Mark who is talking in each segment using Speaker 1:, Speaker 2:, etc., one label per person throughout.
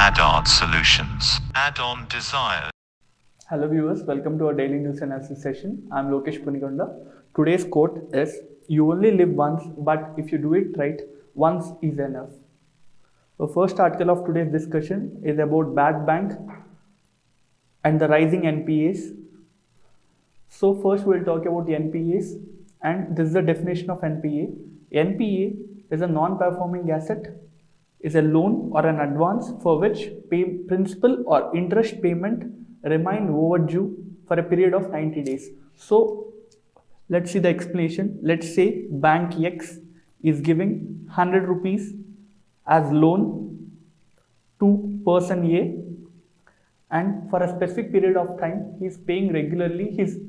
Speaker 1: Add-on solutions. Add-on desires.
Speaker 2: Hello viewers, welcome to our daily news analysis session. I am Lokesh Punikonda. Today's quote is, "You only live once, but if you do it right, once is enough." The first article of today's discussion is about bad bank and the rising NPAs. So first we'll talk about the NPAs, and this is the definition of NPA. NPA is a non-performing asset, is a loan or an advance for which principal or interest payment remain overdue for a period of 90 days. So let's see the explanation. Let's say Bank X is giving 100 rupees as loan to person A, and for a specific period of time he is paying regularly his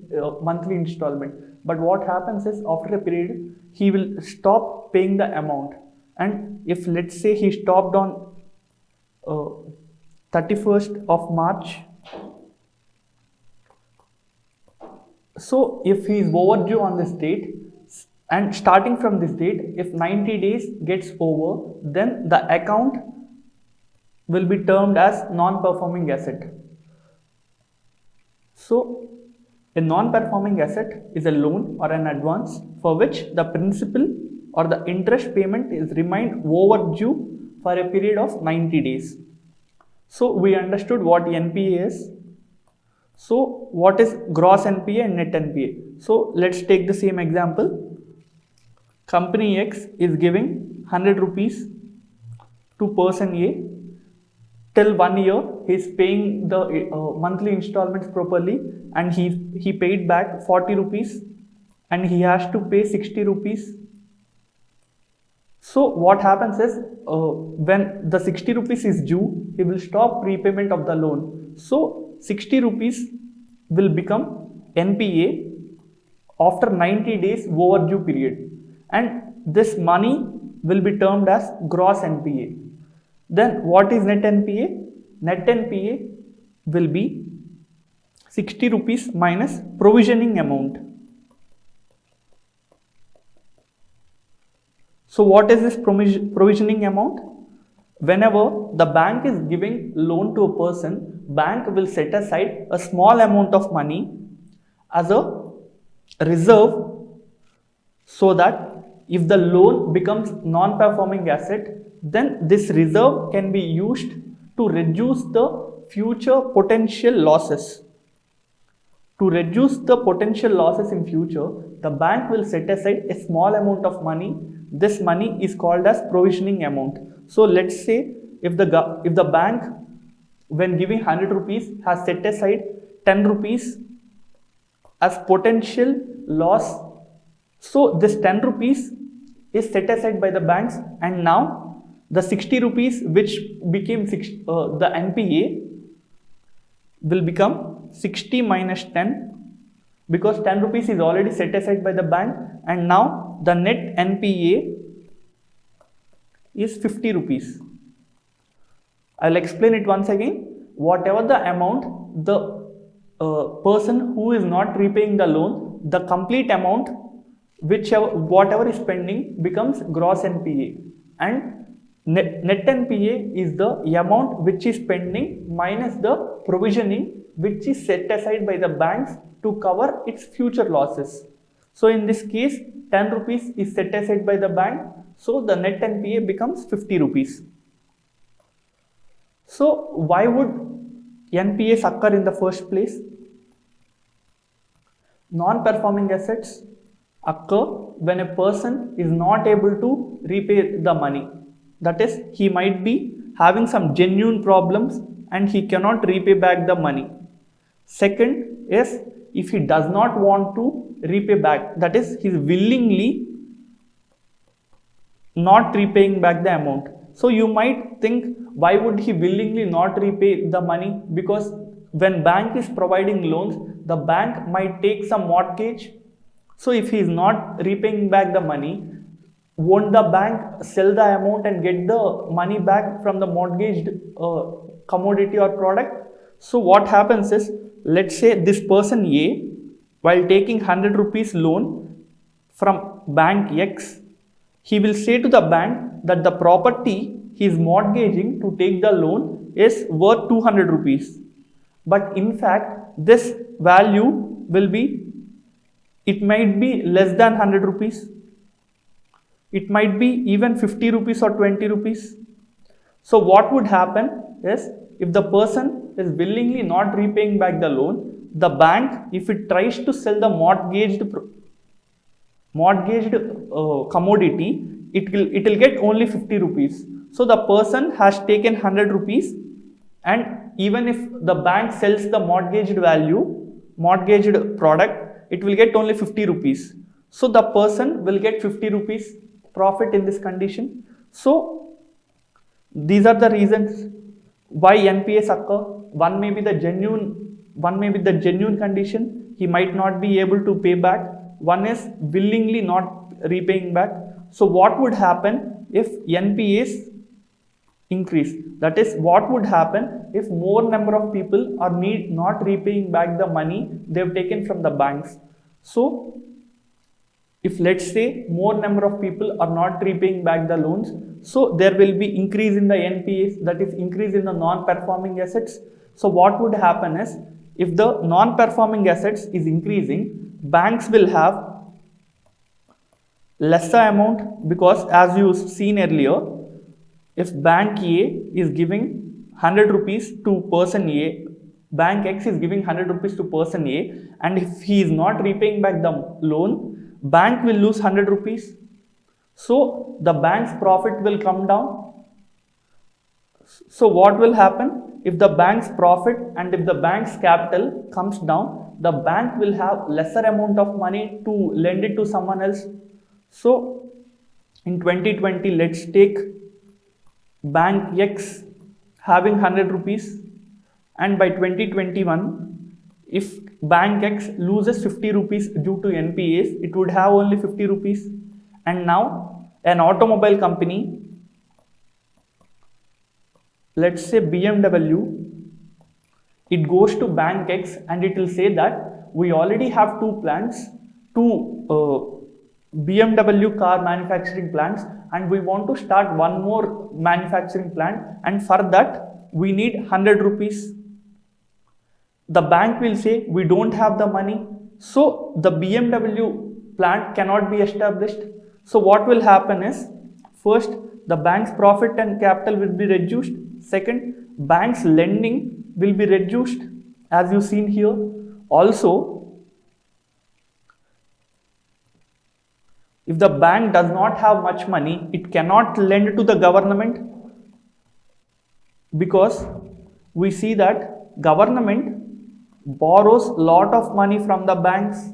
Speaker 2: monthly installment. But what happens is, after a period he will stop paying the amount, and if let's say he stopped on 31st of March, so if he is overdue on this date, and starting from this date, if 90 days gets over, then the account will be termed as non-performing asset. So a non-performing asset is a loan or an advance for which the principal or the interest payment is remained overdue for a period of 90 days. So we understood what NPA is. So what is gross NPA and net NPA? So let's take the same example. Company X is giving 100 rupees to person A. Till 1 year he is paying the monthly installments properly, and he paid back 40 rupees and he has to pay 60 rupees. So what happens is, when the 60 rupees is due, he will stop prepayment of the loan. So 60 rupees will become NPA after 90 days overdue period, and this money will be termed as gross NPA. Then what is net NPA? Net NPA will be 60 rupees minus provisioning amount. So what is this provisioning amount? Whenever the bank is giving loan to a person, bank will set aside a small amount of money as a reserve, so that if the loan becomes non-performing asset, then this reserve can be used to reduce the future potential losses. To reduce the potential losses in future, the bank will set aside a small amount of money. This money is called as provisioning amount. So let's say if the bank, when giving 100 rupees, has set aside 10 rupees as potential loss, so this 10 rupees is set aside by the banks, and now the 60 rupees which became the NPA will become 60 minus 10, because 10 rupees is already set aside by the bank, and now the net NPA is 50 rupees. I'll explain it once again. Whatever the amount, the person who is not repaying the loan, the complete amount, whatever is pending, becomes gross NPA, and net NPA is the amount which is pending minus the provisioning which is set aside by the banks to cover its future losses. So in this case, 10 rupees is set aside by the bank, so the net NPA becomes 50 rupees. So why would NPAs occur in the first place? Non-performing assets occur when a person is not able to repay the money. That is, he might be having some genuine problems and he cannot repay back the money. Second is, if he does not want to repay back, that is, he is willingly not repaying back the amount. So you might think, why would he willingly not repay the money? Because when bank is providing loans, the bank might take some mortgage. So if he is not repaying back the money, won't the bank sell the amount and get the money back from the mortgaged commodity or product? So what happens is, let's say this person A, while taking 100 rupees loan from bank X, he will say to the bank that the property he is mortgaging to take the loan is worth 200 rupees. But in fact, this value will be, it might be less than 100 rupees. It might be even 50 rupees or 20 rupees. So what would happen is, if the person is willingly not repaying back the loan, the bank, if it tries to sell the mortgaged commodity, it will get only 50 rupees. So the person has taken 100 rupees, and even if the bank sells the mortgaged product, it will get only 50 rupees. So the person will get 50 rupees profit in this condition. So these are the reasons why NPAs occur. One may be the genuine condition, he might not be able to pay back. One is willingly not repaying back. So what would happen if NPAs increase? That is, what would happen if more number of people are not repaying back the money they've taken from the banks? So if, let's say, more number of people are not repaying back the loans, so there will be increase in the NPAs, that is increase in the non-performing assets. So what would happen is, if the non-performing assets is increasing, banks will have lesser amount, because as you seen earlier, if bank A is giving 100 rupees to person A, bank X is giving 100 rupees to person A, and if he is not repaying back the loan, bank will lose 100 rupees. So the bank's profit will come down. So what will happen? If the bank's profit and if the bank's capital comes down, the bank will have lesser amount of money to lend it to someone else. So in 2020, let's take bank X having 100 rupees, and by 2021, if bank X loses 50 rupees due to NPAs, it would have only 50 rupees. And now an automobile company, let's say BMW, it goes to bank X and it will say that we already have two BMW car manufacturing plants, and we want to start one more manufacturing plant, and for that we need 100 rupees. The bank will say we don't have the money, so the BMW plant cannot be established. So what will happen is, first, the bank's profit and capital will be reduced. Second, bank's lending will be reduced, as you seen here. Also, if the bank does not have much money, it cannot lend to the government, because we see that government borrows lot of money from the banks.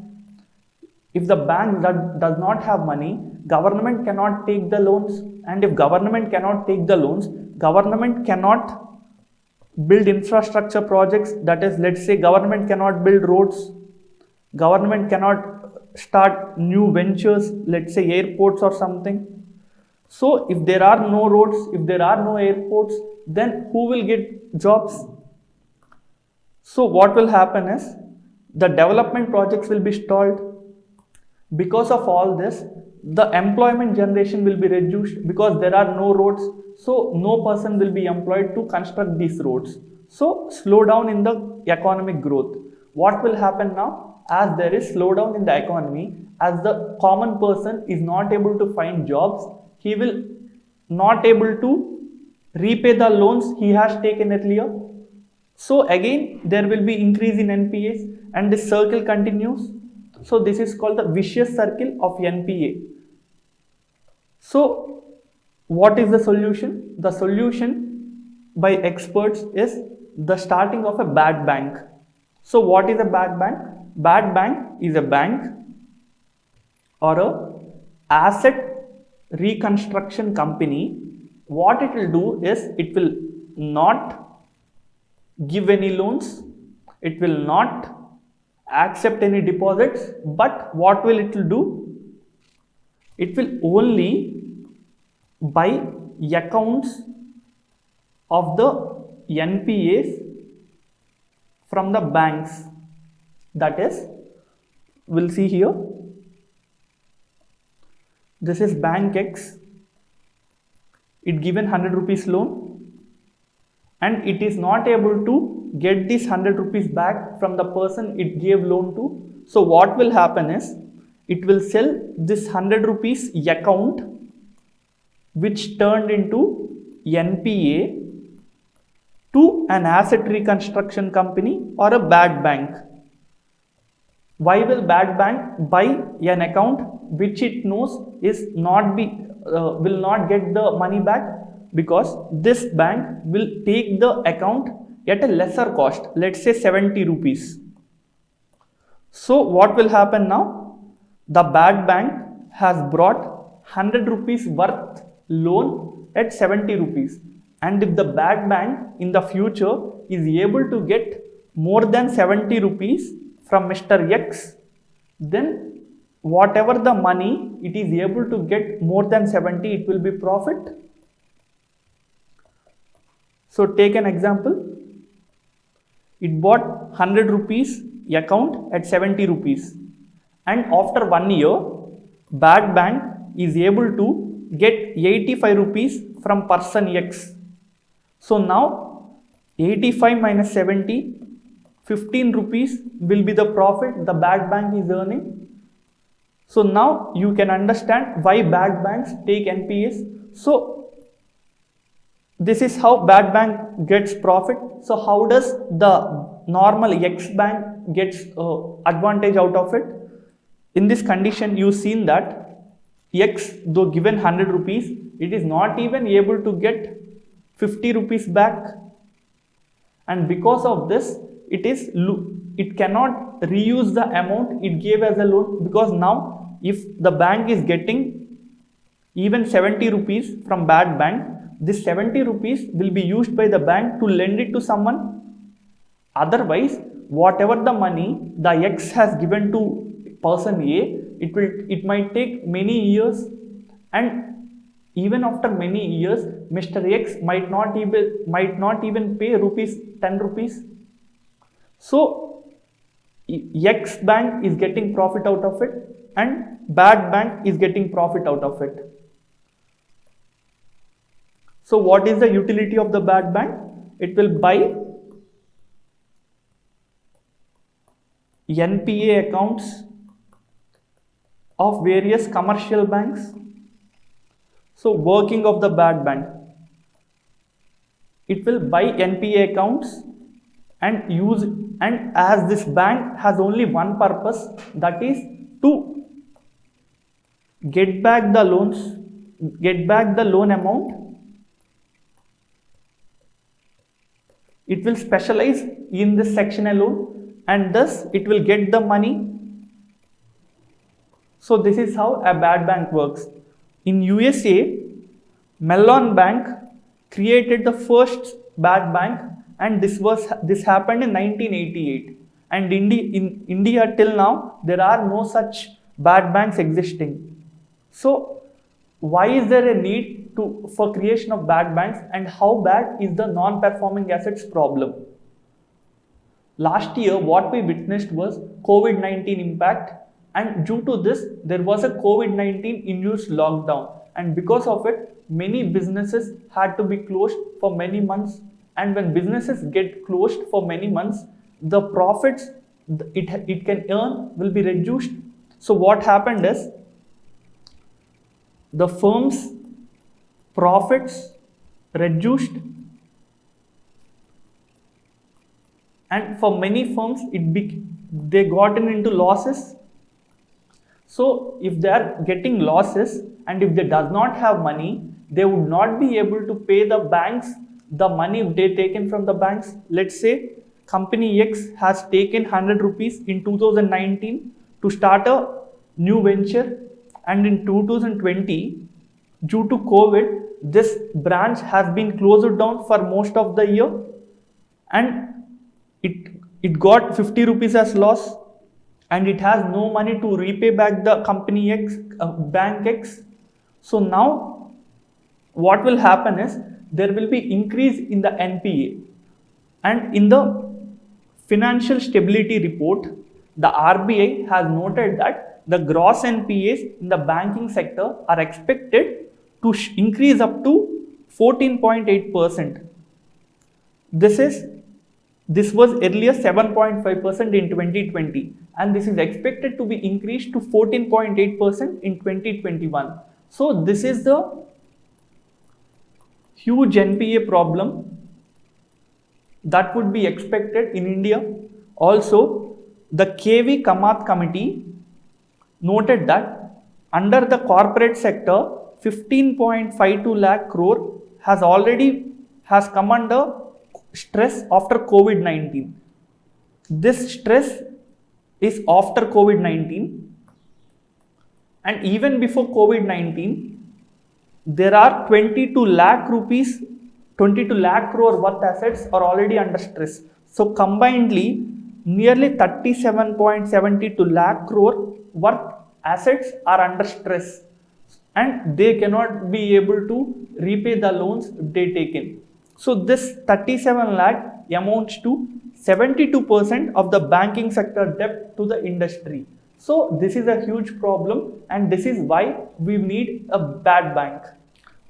Speaker 2: If the bank does not have money, government cannot take the loans, and if government cannot take the loans, government cannot build infrastructure projects. That is, let's say government cannot build roads, government cannot start new ventures, let's say airports or something. So if there are no roads, if there are no airports, then who will get jobs? So what will happen is, the development projects will be stalled. Because of all this, the employment generation will be reduced, because there are no roads, so no person will be employed to construct these roads. So slow down in the economic growth. What will happen now? As there is slowdown in the economy, as the common person is not able to find jobs, he will not able to repay the loans he has taken earlier. So again, there will be increase in NPAs, and this circle continues. So this is called the vicious circle of NPA. So what is the solution? The solution by experts is the starting of a bad bank. So what is a bad bank? Bad bank is a bank or a asset reconstruction company. What it will do is, it will not give any loans, it will not accept any deposits, but what will it do? It will only buy accounts of the NPAs from the banks. That is, we'll see here, this is bank X, it given 100 rupees loan and it is not able to get this 100 rupees back from the person it gave loan to. So what will happen is it will sell this 100 rupees account which turned into NPA to an asset reconstruction company or a bad bank. Why will bad bank buy an account which it knows is will not get the money back? Because this bank will take the account at a lesser cost, let's say 70 rupees. So what will happen now? The bad bank has brought 100 rupees worth loan at 70 rupees. And if the bad bank in the future is able to get more than 70 rupees from Mr. X, then whatever the money it is able to get more than 70, it will be profit. So take an example. It bought 100 rupees account at 70 rupees. And after 1 year, bad bank is able to get 85 rupees from person X. So now 85 minus 70, 15 rupees will be the profit the bad bank is earning. So now you can understand why bad banks take NPAs. So this is how bad bank gets profit. So how does the normal X bank gets advantage out of it? In this condition, you've seen that X, though given 100 rupees, it is not even able to get 50 rupees back. And because of this, it cannot reuse the amount it gave as a loan, because now if the bank is getting even 70 rupees from bad bank, this 70 rupees will be used by the bank to lend it to someone. Otherwise, whatever the money the X has given to person A, it might take many years, and even after many years, Mr. X might not even pay 10 rupees. So X bank is getting profit out of it, and bad bank is getting profit out of it. So what is the utility of the bad bank? It will buy NPA accounts of various commercial banks. So working of the bad bank, it will buy NPA accounts and as this bank has only one purpose, that is to get back the loan amount. It will specialize in this section alone, and thus it will get the money. So this is how a bad bank works. In USA, Mellon Bank created the first bad bank, and this happened in 1988. And in India till now, there are no such bad banks existing. So why is there a need for creation of bad banks, and how bad is the non-performing assets problem? Last year, what we witnessed was COVID-19 impact, and due to this, there was a COVID-19 induced lockdown, and because of it, many businesses had to be closed for many months. And when businesses get closed for many months, the profits it can earn will be reduced. So what happened is, the firm's profits reduced, and for many firms they gotten into losses. So if they are getting losses, and if they does not have money, they would not be able to pay the banks the money they taken from the banks. Let's say company X has taken 100 rupees in 2019 to start a new venture, and in 2020, due to COVID, this branch has been closed down for most of the year, and it got 50 rupees as loss, and it has no money to repay back the company X, bank X. So now what will happen is, there will be increase in the NPA, and in the financial stability report, the RBI has noted that the gross NPAs in the banking sector are expected to increase up to 14.8%. This was earlier 7.5% in 2020, and this is expected to be increased to 14.8% in 2021. So this is the huge NPA problem that would be expected in India. Also, the KV Kamath committee noted that under the corporate sector, 15.52 lakh crore has come under stress after COVID-19. This stress is after COVID-19, and even before COVID-19, there are 22 lakh crore worth assets are already under stress. So combinedly, nearly 37.72 lakh crore worth assets are under stress, and they cannot be able to repay the loans they taken. So this 37 lakh amounts to 72% of the banking sector debt to the industry. So this is a huge problem, and this is why we need a bad bank.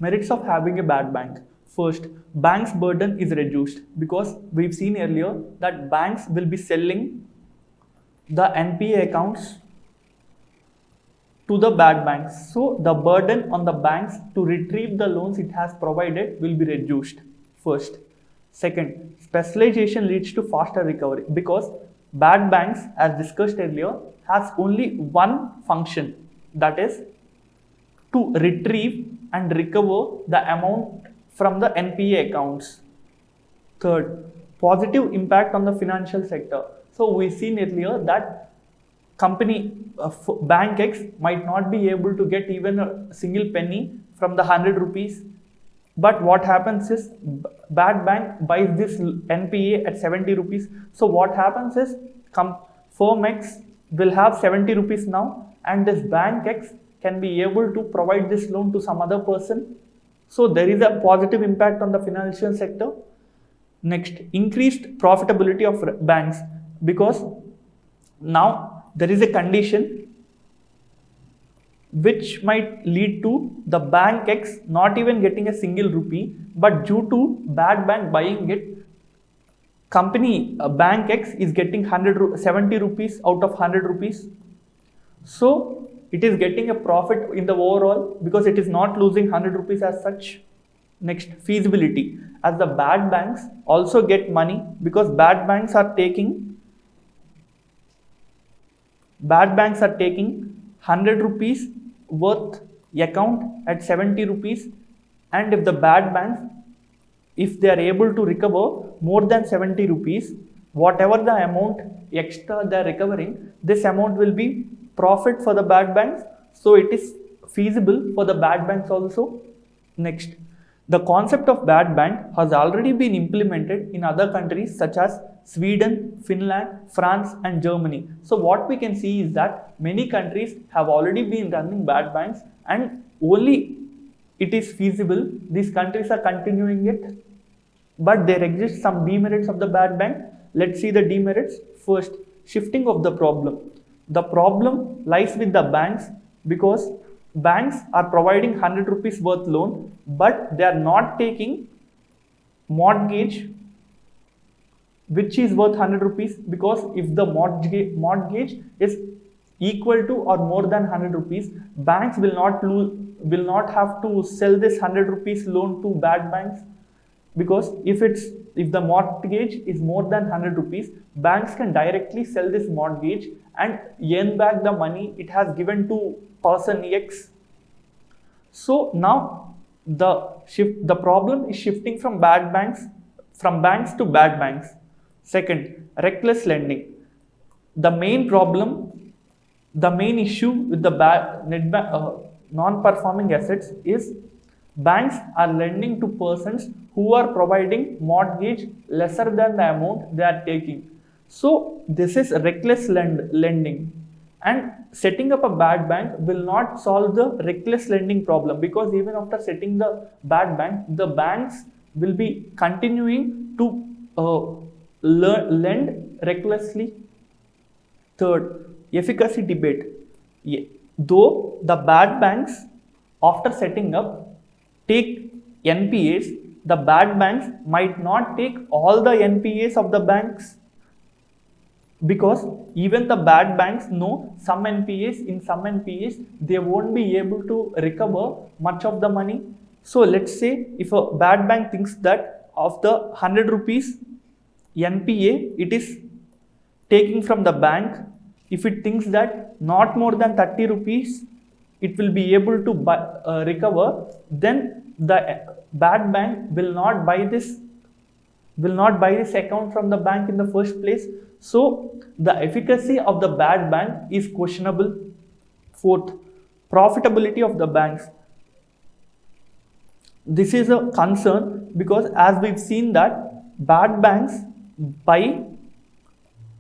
Speaker 2: Merits of having a bad bank. First, bank's burden is reduced because we've seen earlier that banks will be selling the NPA accounts to the bad banks. So the burden on the banks to retrieve the loans it has provided will be reduced. First. Second, specialization leads to faster recovery because bad banks, as discussed earlier, has only one function, that is to retrieve and recover the amount from the NPA accounts. Third, positive impact on the financial sector. So we've seen earlier that company Bank X might not be able to get even a single penny from the 100 rupees. But what happens is bad bank buys this NPA at 70 rupees. So what happens is firm X will have 70 rupees now, and this Bank X can be able to provide this loan to some other person. So there is a positive impact on the financial sector. Next, increased profitability of banks, because now there is a condition which might lead to the Bank X not even getting a single rupee, but due to bad bank buying it, company Bank X is getting 70 rupees out of 100 rupees. So it is getting a profit in the overall because it is not losing 100 rupees as such. Next, feasibility, as the bad banks also get money because bad banks are taking 100 rupees worth account at 70 rupees, and if the bad banks, if they are able to recover more than 70 rupees, whatever the amount extra they are recovering, this amount will be profit for the bad banks. So it is feasible for the bad banks also. Next, the concept of bad bank has already been implemented in other countries such as Sweden, Finland, France and Germany. So what we can see is that many countries have already been running bad banks, and only it is feasible. These countries are continuing it, but there exist some demerits of the bad bank. Let's see the demerits. First, shifting of the problem. The problem lies with the banks because banks are providing 100 rupees worth loan, but they are not taking mortgage which is worth 100 rupees, because if the mortgage is equal to or more than 100 rupees, banks will not have to sell this 100 rupees loan to bad banks, because if the mortgage is more than 100 rupees, banks can directly sell this mortgage and earn back the money it has given to person X. So now the problem is shifting from banks to bad banks. Second, reckless lending. The main issue with the non-performing assets is banks are lending to persons who are providing mortgage lesser than the amount they are taking. So this is reckless lending, and setting up a bad bank will not solve the reckless lending problem, because even after setting the bad bank, the banks will be continuing to lend recklessly. Third, efficacy debate. Though the bad banks after setting up take NPAs, the bad banks might not take all the NPAs of the banks, because even the bad banks know some NPAs, in some NPAs they won't be able to recover much of the money. So let's say if a bad bank thinks that of the 100 rupees NPA it is taking from the bank, if it thinks that not more than 30 rupees it will be able to recover, then the bad bank will not buy this account from the bank in the first place. So the efficacy of the bad bank is questionable. Fourth, profitability of the banks. This is a concern because as we've seen that bad banks buy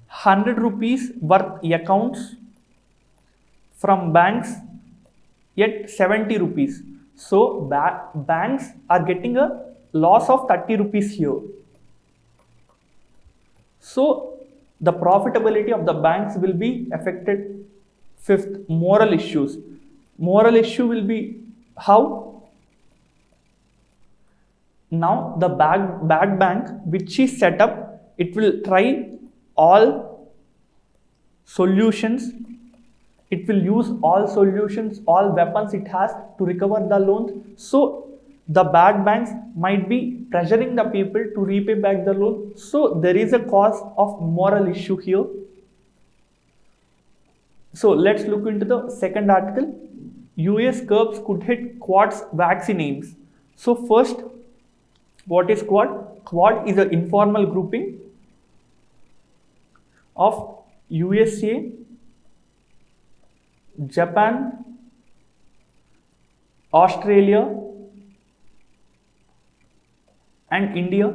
Speaker 2: 100 rupees worth accounts from banks at 70 rupees. So banks are getting a loss of 30 rupees here. So the profitability of the banks will be affected. Fifth, moral issues. Moral issue will be how? Now the bad bank which is set up, it will try all solutions, it will use all solutions, all weapons it has to recover the loans. So the bad banks might be pressuring the people to repay back the loan. So there is a cause of moral issue here. So let's look into the second article. US curbs could hit Quad's vaccine aims. So first, what is Quad? Quad is an informal grouping of USA, Japan, Australia and India.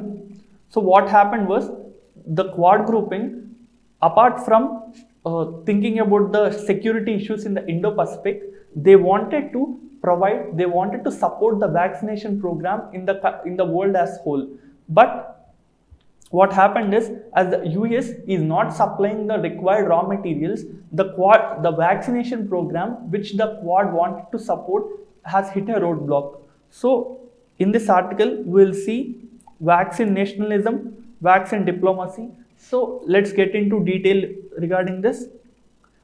Speaker 2: So what happened was the Quad grouping, apart from thinking about the security issues in the Indo-Pacific, they wanted to support the vaccination program in the world as whole. But what happened is, as the US is not supplying the required raw materials, the vaccination program which the Quad wanted to support has hit a roadblock. So in this article we will see vaccine nationalism, vaccine diplomacy. So let's get into detail regarding this.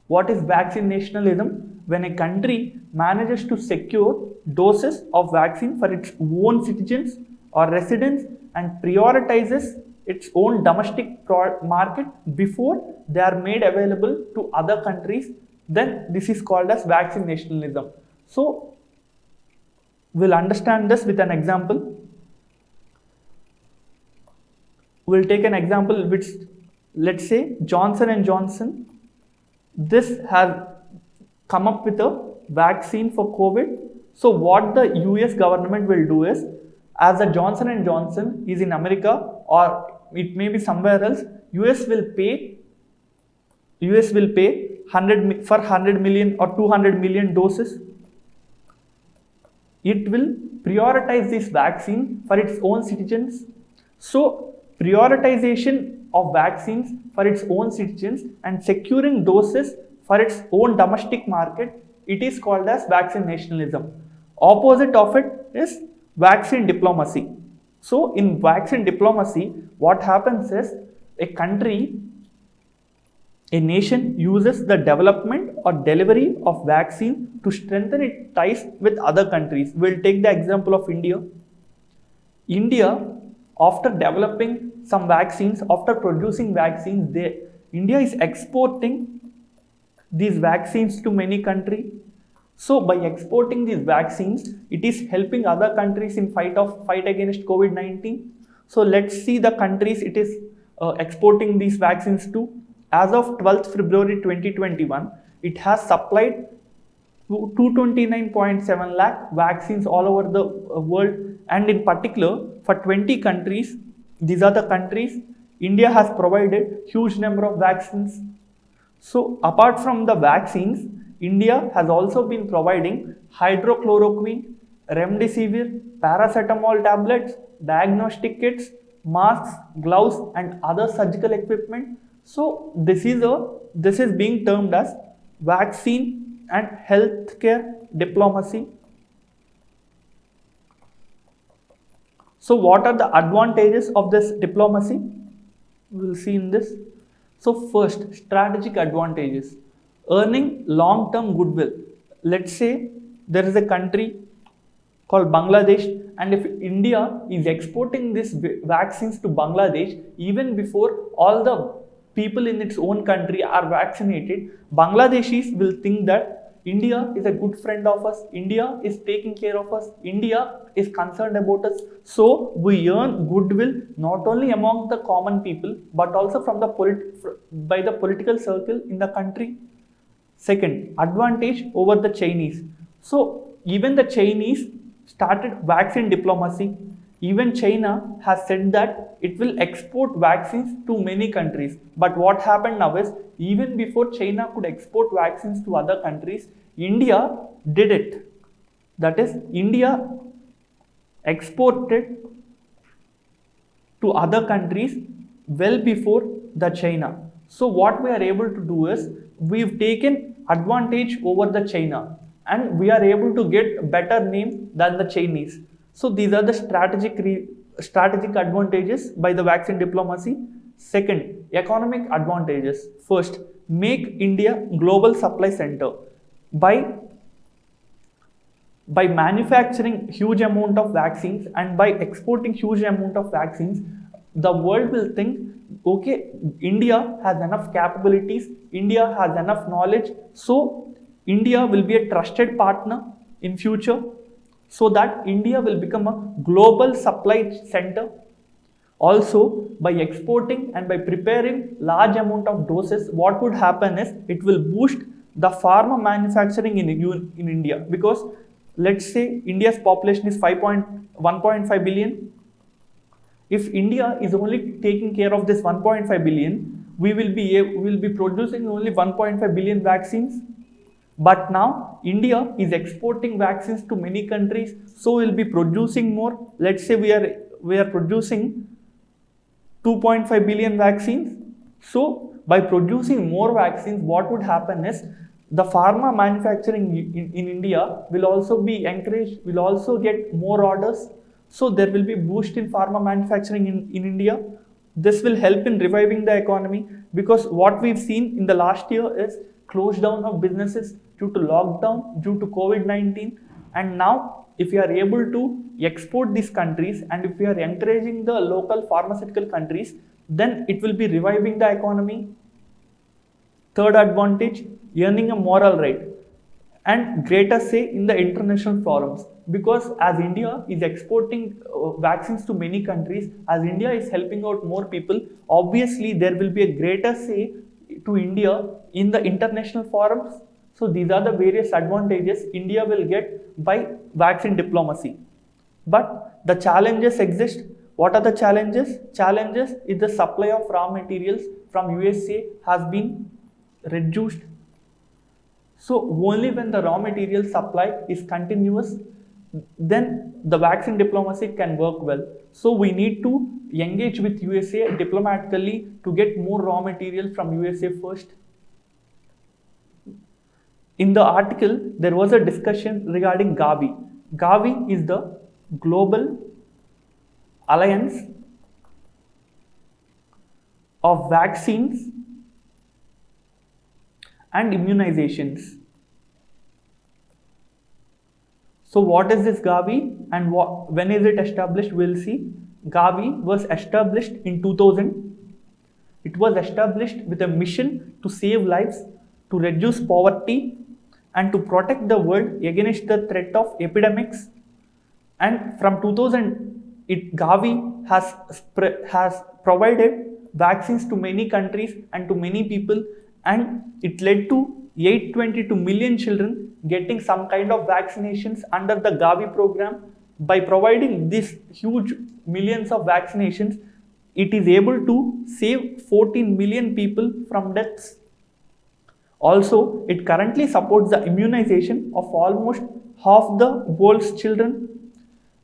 Speaker 2: What is vaccine nationalism? When a country manages to secure doses of vaccine for its own citizens or residents and prioritizes its own domestic market before they are made available to other countries, then this is called as vaccine nationalism. So we'll understand this with an example. We'll take an example which, let's say Johnson & Johnson, this has come up with a vaccine for COVID. So what the US government will do is, as the Johnson & Johnson is in America or it may be somewhere else, US will pay 100 million or 200 million doses. It will prioritize this vaccine for its own citizens. So prioritization of vaccines for its own citizens and securing doses for its own domestic market, it is called as vaccine nationalism. Opposite of it is vaccine diplomacy. So in vaccine diplomacy, what happens is a nation uses the development or delivery of vaccine to strengthen its ties with other countries. We'll take the example of India. India, after developing some vaccines, after producing vaccines, India is exporting these vaccines to many countries. So by exporting these vaccines, it is helping other countries in fight against COVID-19. So let's see the countries it is exporting these vaccines to. As of 12th February 2021, it has supplied 229.7 lakh vaccines all over the world, and in particular for 20 countries, these are the countries, India has provided huge number of vaccines. So apart from the vaccines, India has also been providing hydrochloroquine, remdesivir, paracetamol tablets, diagnostic kits, masks, gloves and other surgical equipment. So this is being termed as vaccine and healthcare diplomacy. So what are the advantages of this diplomacy? We will see in this. So first, strategic advantages. Earning long-term goodwill. Let's say there is a country called Bangladesh, and if India is exporting these vaccines to Bangladesh even before all the people in its own country are vaccinated, Bangladeshis will think that India is a good friend of us, India is taking care of us, India is concerned about us. So we earn goodwill not only among the common people but also from the by the political circle in the country. Second, advantage over the Chinese. So even the Chinese started vaccine diplomacy. Even China has said that it will export vaccines to many countries. But what happened now is, even before China could export vaccines to other countries, India did it. That is, India exported to other countries well before the China. So what we are able to do is, we've taken advantage over the China and we are able to get better name than the Chinese. So these are the strategic advantages by the vaccine diplomacy. Second, economic advantages. First, make India global supply center. By manufacturing huge amount of vaccines and by exporting huge amount of vaccines, the world will think, okay, India has enough capabilities, India has enough knowledge, so India will be a trusted partner in future, so that India will become a global supply center. Also, by exporting and by preparing large amount of doses, what would happen is, it will boost the pharma manufacturing in India, because let's say India's population is 1.5 billion. If India is only taking care of this 1.5 billion, we will be producing only 1.5 billion vaccines. But now India is exporting vaccines to many countries, so we'll be producing more. Let's say we are producing 2.5 billion vaccines. So by producing more vaccines, what would happen is, the pharma manufacturing in India will also be encouraged, will also get more orders. So there will be boost in pharma manufacturing in India. This will help in reviving the economy, because what we've seen in the last year is close down of businesses due to lockdown, due to COVID-19. And now if we are able to export these countries and if we are encouraging the local pharmaceutical countries, then it will be reviving the economy. Third advantage, earning a moral right and greater say in the international forums, because as India is exporting vaccines to many countries, as India is helping out more people, obviously there will be a greater say to India in the international forums. So these are the various advantages India will get by vaccine diplomacy. But the challenges exist. What are the challenges? Challenges is the supply of raw materials from USA has been reduced. So only when the raw material supply is continuous, then the vaccine diplomacy can work well. So we need to engage with USA diplomatically to get more raw material from USA first. In the article, there was a discussion regarding Gavi. Gavi is the Global Alliance of Vaccines and Immunizations. So what is this Gavi and when is it established? We'll see. Gavi was established in 2000. It was established with a mission to save lives, to reduce poverty, and to protect the world against the threat of epidemics. And from 2000, Gavi has provided vaccines to many countries and to many people, and it led to 822 million children getting some kind of vaccinations under the Gavi program. By providing these huge millions of vaccinations, it is able to save 14 million people from deaths. Also, it currently supports the immunization of almost half the world's children.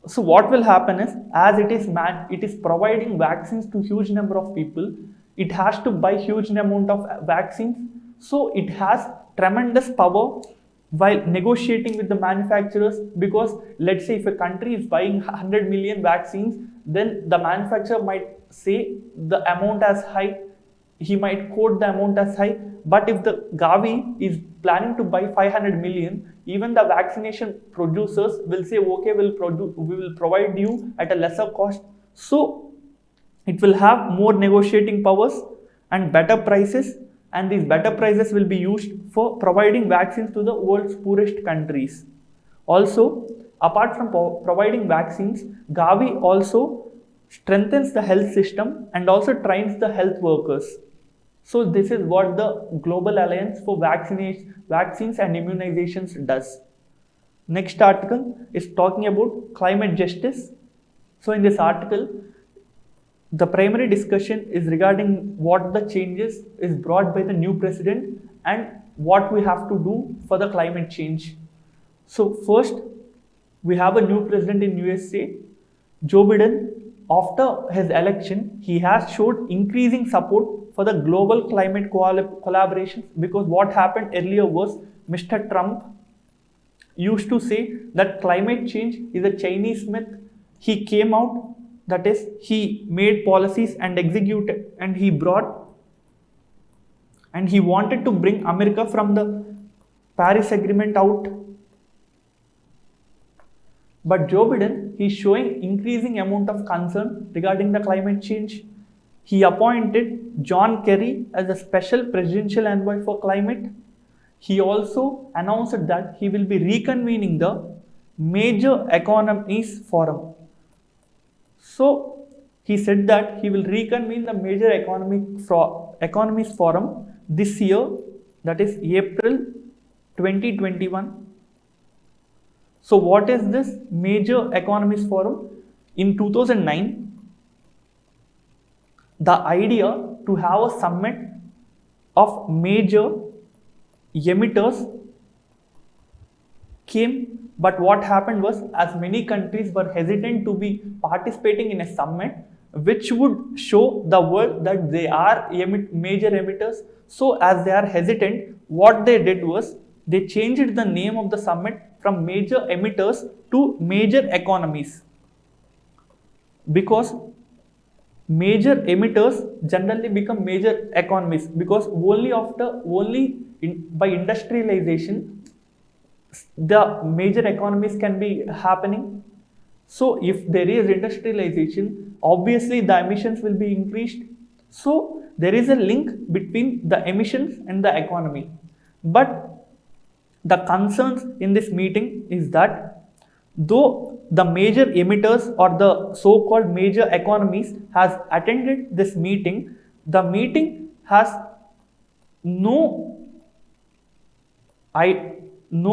Speaker 2: So what will happen is, as it is providing vaccines to huge number of people, it has to buy huge amount of vaccines. So it has tremendous power while negotiating with the manufacturers, because let's say if a country is buying 100 million vaccines then the manufacturer might say the amount as high, he might quote the amount as high. But if the Gavi is planning to buy 500 million, even the vaccination producers will say, okay, we will provide you at a lesser cost. So it will have more negotiating powers and better prices, and these better prices will be used for providing vaccines to the world's poorest countries. Also, apart from providing vaccines, Gavi also strengthens the health system and also trains the health workers. So this is what the Global Alliance for Vaccines and Immunizations does. Next article is talking about climate justice. So in this article, the primary discussion is regarding what the changes is brought by the new president and what we have to do for the climate change. So first, we have a new president in USA, Joe Biden. After his election, he has showed increasing support for the global climate collaborations, because what happened earlier was Mr. Trump used to say that climate change is a Chinese myth. He came out, that is, he made policies and executed, and he wanted to bring America from the Paris Agreement out. But Joe Biden, he is showing increasing amount of concern regarding the climate change. He appointed John Kerry as a special presidential envoy for climate. He also announced that he will be reconvening the Major Economies Forum. So he said that he will reconvene the Major Economies Forum this year, that is April 2021. So what is this Major Economies Forum? In 2009, the idea to have a summit of major emitters came, but what happened was, as many countries were hesitant to be participating in a summit which would show the world that they are major emitters. So as they are hesitant, what they did was they changed the name of the summit from major emitters to major economies, because major emitters generally become major economies, because by industrialization the major economies can be happening. So if there is industrialization, obviously the emissions will be increased. So there is a link between the emissions and the economy. But the concerns in this meeting is that though the major emitters or the so-called major economies has attended this meeting, the meeting has no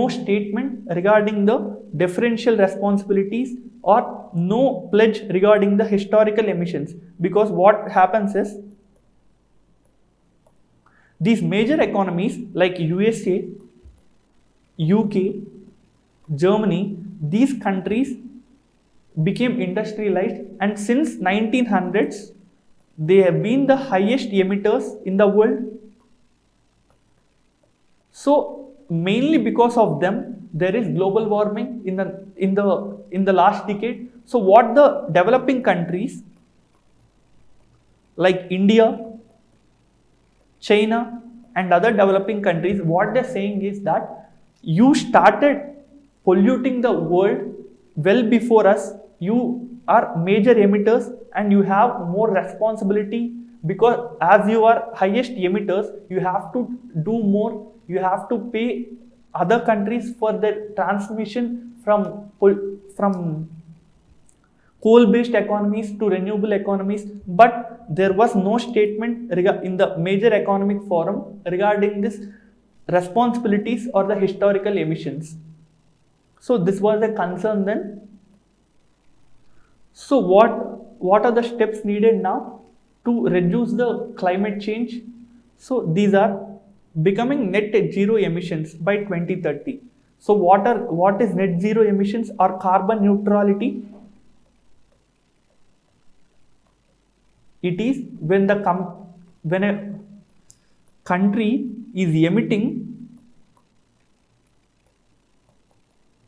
Speaker 2: statement regarding the differential responsibilities or no pledge regarding the historical emissions. Because what happens is, these major economies like USA, UK, Germany, these countries became industrialized, and since 1900s they have been the highest emitters in the world. So mainly because of them there is global warming in the last decade. So what the developing countries like India, China and other developing countries, what they're saying is that you started polluting the world well before us, you are major emitters and you have more responsibility, because as you are highest emitters, you have to do more, you have to pay other countries for their transmission from coal-based economies to renewable economies. But there was no statement in the Major Economic Forum regarding this responsibilities or the historical emissions. So this was a concern then. So what are the steps needed now to reduce the climate change? So these are becoming net zero emissions by 2030. So what is net zero emissions or carbon neutrality? It is when a country is emitting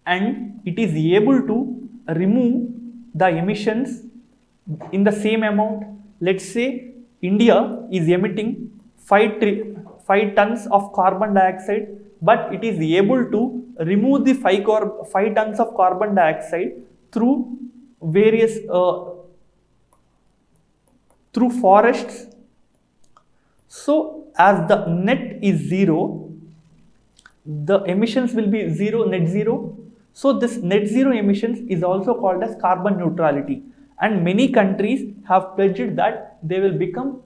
Speaker 2: and it is able to remove the emissions in the same amount, let's say India is emitting 5 tons of carbon dioxide, but it is able to remove the 5 tons of carbon dioxide through various through forests. So as the net is zero, the emissions will be zero, net zero. So this net zero emissions is also called as carbon neutrality, and many countries have pledged that they will become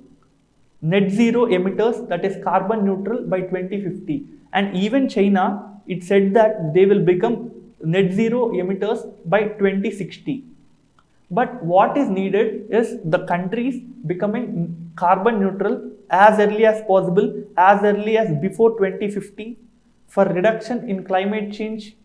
Speaker 2: net zero emitters, that is carbon neutral, by 2050. And even China, it said that they will become net zero emitters by 2060. But what is needed is the countries becoming carbon neutral as early as possible, as early as before 2050, for reduction in climate change.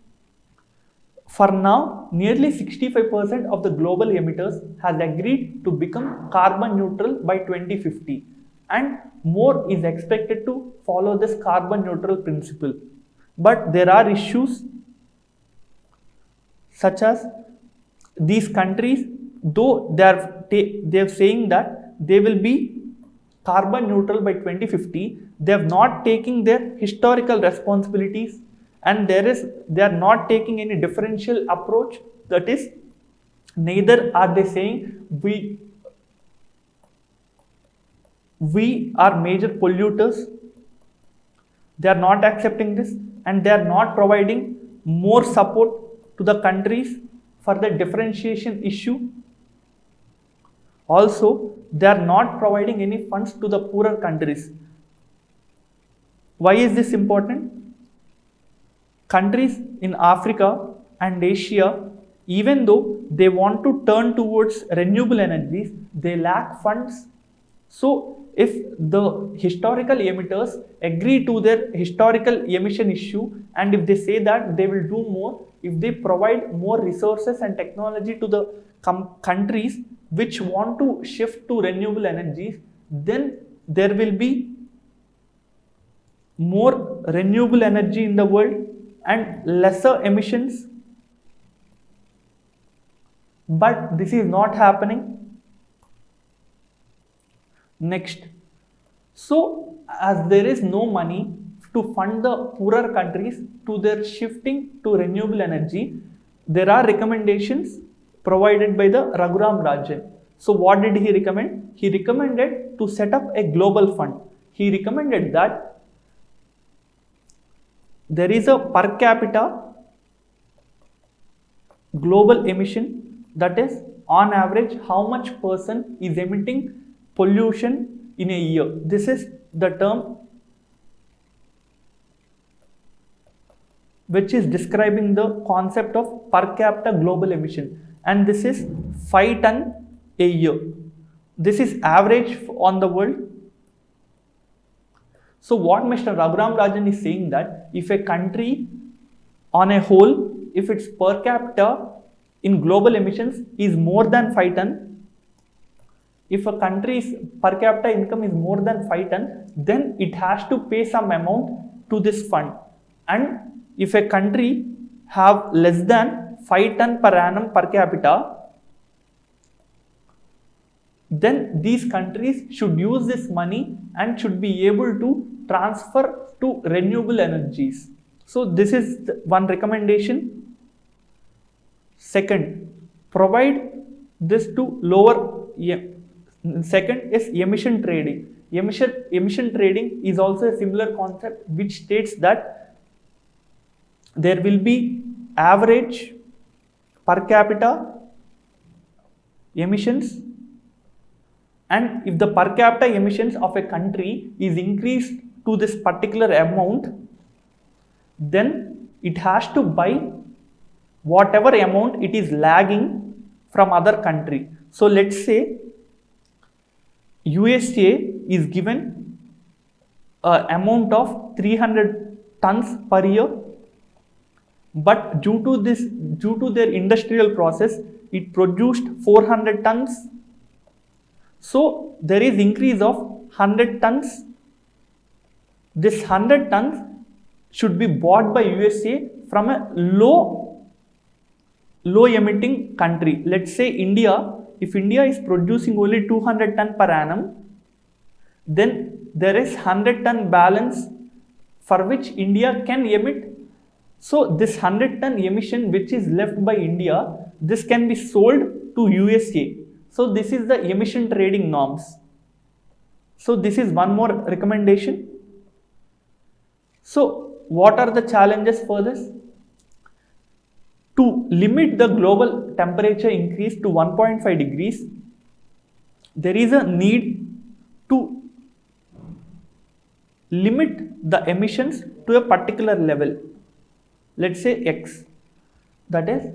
Speaker 2: For now, nearly 65% of the global emitters has agreed to become carbon neutral by 2050, and more is expected to follow this carbon neutral principle. But there are issues such as these countries, though they are saying that they will be carbon neutral by 2050, they have not taken their historical responsibilities, and they are not taking any differential approach. That is, neither are they saying we are major polluters. They are not accepting this, and they are not providing more support to the countries for the differentiation issue. Also, they are not providing any funds to the poorer countries. Why is this important? Countries in Africa and Asia, even though they want to turn towards renewable energies, they lack funds. So if the historical emitters agree to their historical emission issue, and if they say that they will do more, if they provide more resources and technology to the countries which want to shift to renewable energies, then there will be more renewable energy in the world and lesser emissions. But this is not happening. Next, so as there is no money to fund the poorer countries to their shifting to renewable energy, there are recommendations provided by the Raghuram Rajan. So what did he recommend? He recommended to set up a global fund. He recommended that there is a per capita global emission, that is on average how much person is emitting pollution in a year. This is the term which is describing the concept of per capita global emission, and this is 5 ton a year. This is average on the world. So what Mr. Raghuram Rajan is saying that if a country on a whole, if its per capita in global emissions is more than 5 ton, if a country's per capita income is more than 5 ton, then it has to pay some amount to this fund. And if a country have less than 5 ton per annum per capita, then these countries should use this money and should be able to transfer to renewable energies. So this is one recommendation. Second, provide this to lower. Second is emission trading. Emission trading is also a similar concept which states that there will be average per capita emissions, and if the per capita emissions of a country is increased to this particular amount, then it has to buy whatever amount it is lagging from other country. So let's say USA is given an amount of 300 tons per year, but due to their industrial process, it produced 400 tons. So there is increase of 100 tons. This 100 tons should be bought by USA from a low emitting country. Let's say India if India is producing only 200 ton per annum, then there is 100 ton balance for which India can emit. So this 100 ton emission which is left by India, this can be sold to USA. So this is the emission trading norms. So this is one more recommendation. So what are the challenges for this? To limit the global temperature increase to 1.5 degrees, there is a need to limit the emissions to a particular level, let's say X. That is,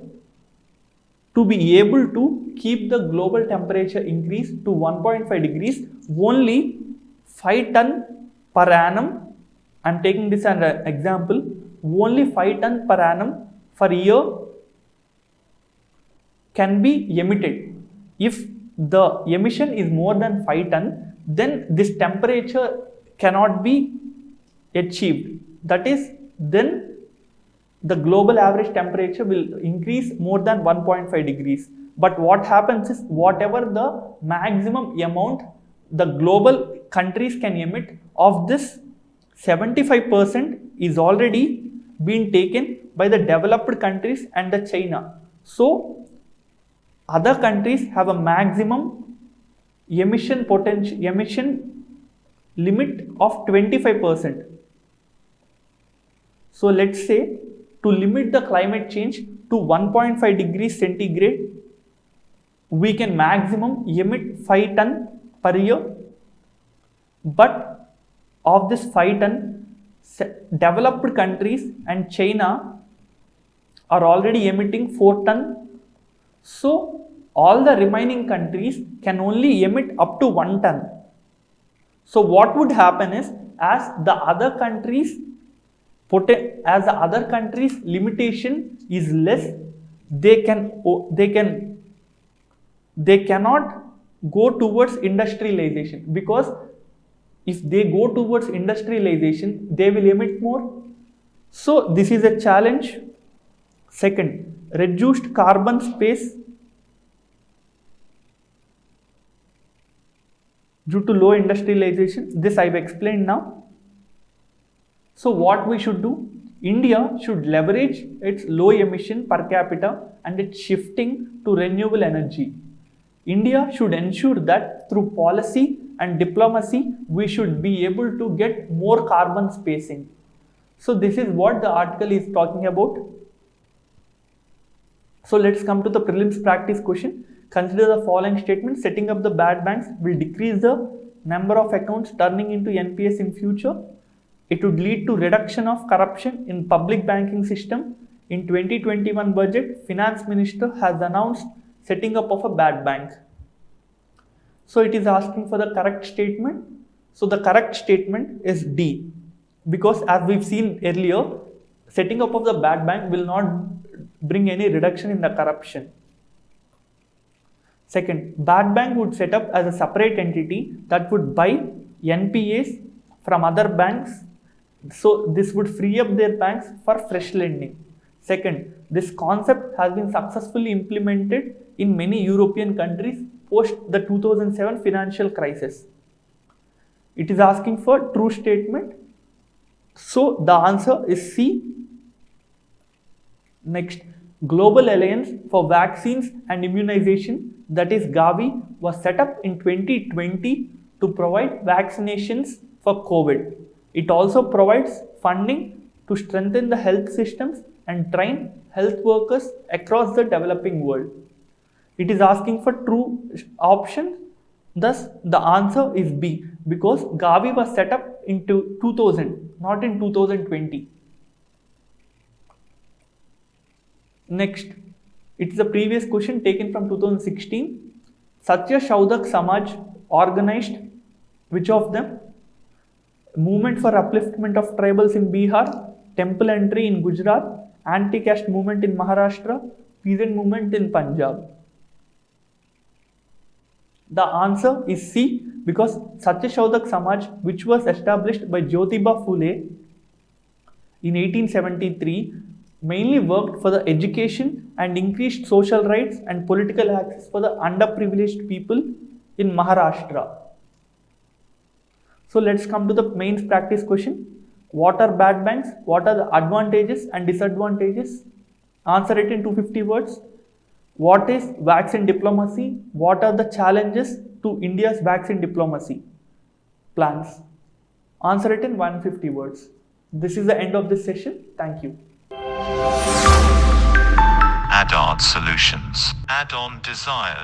Speaker 2: to be able to keep the global temperature increase to 1.5 degrees, only 5 ton per annum, I am taking this as an example, only 5 ton per annum per year can be emitted. If the emission is more than 5 ton, then this temperature cannot be achieved. That is, then the global average temperature will increase more than 1.5 degrees. But what happens is, whatever the maximum amount the global countries can emit, of this 75% is already been taken by the developed countries and the China. So other countries have a maximum emission limit of 25%. So let's say, to limit the climate change to 1.5 degrees centigrade, we can maximum emit 5 ton per year. But of this 5 ton, developed countries and China are already emitting 4 ton. So all the remaining countries can only emit up to 1 ton. So what would happen is, as the other countries limitation is less, they cannot go towards industrialization, because if they go towards industrialization, they will emit more. So this is a challenge. Second, reduced carbon space due to low industrialization. This I have explained now. So what we should do? India should leverage its low emission per capita and its shifting to renewable energy. India should ensure that through policy and diplomacy, we should be able to get more carbon spacing. So this is what the article is talking about. So let's come to the prelims practice question. Consider the following statement: setting up the bad banks will decrease the number of accounts turning into NPS in future. It would lead to reduction of corruption in public banking system. In 2021 budget, Finance Minister has announced setting up of a bad bank. So it is asking for the correct statement. So the correct statement is D, because as we've seen earlier, setting up of the bad bank will not bring any reduction in the corruption. Second, bad bank would set up as a separate entity that would buy NPAs from other banks. So this would free up their banks for fresh lending. Second, this concept has been successfully implemented in many European countries post the 2007 financial crisis. It is asking for true statement. So the answer is C. Next, Global Alliance for Vaccines and Immunization, that is Gavi, was set up in 2020 to provide vaccinations for COVID. It also provides funding to strengthen the health systems and train health workers across the developing world. It is asking for true option. Thus, the answer is B, because Gavi was set up in 2000, not in 2020. Next, it is a previous question taken from 2016. Satya Shaudak Samaj organized which of them? Movement for upliftment of tribals in Bihar, temple entry in Gujarat, anti-caste movement in Maharashtra, peasant movement in Punjab. The answer is C, because Satya Shaudak Samaj, which was established by Jyotiba Phule in 1873, mainly worked for the education and increased social rights and political access for the underprivileged people in Maharashtra. So let's come to the mains practice question. What are bad banks? What are the advantages and disadvantages? Answer it in 250 words. What is vaccine diplomacy? What are the challenges to India's vaccine diplomacy plans? Answer it in 150 words. This is the end of this session. Thank you.
Speaker 1: Add-on solutions. Add-on desires.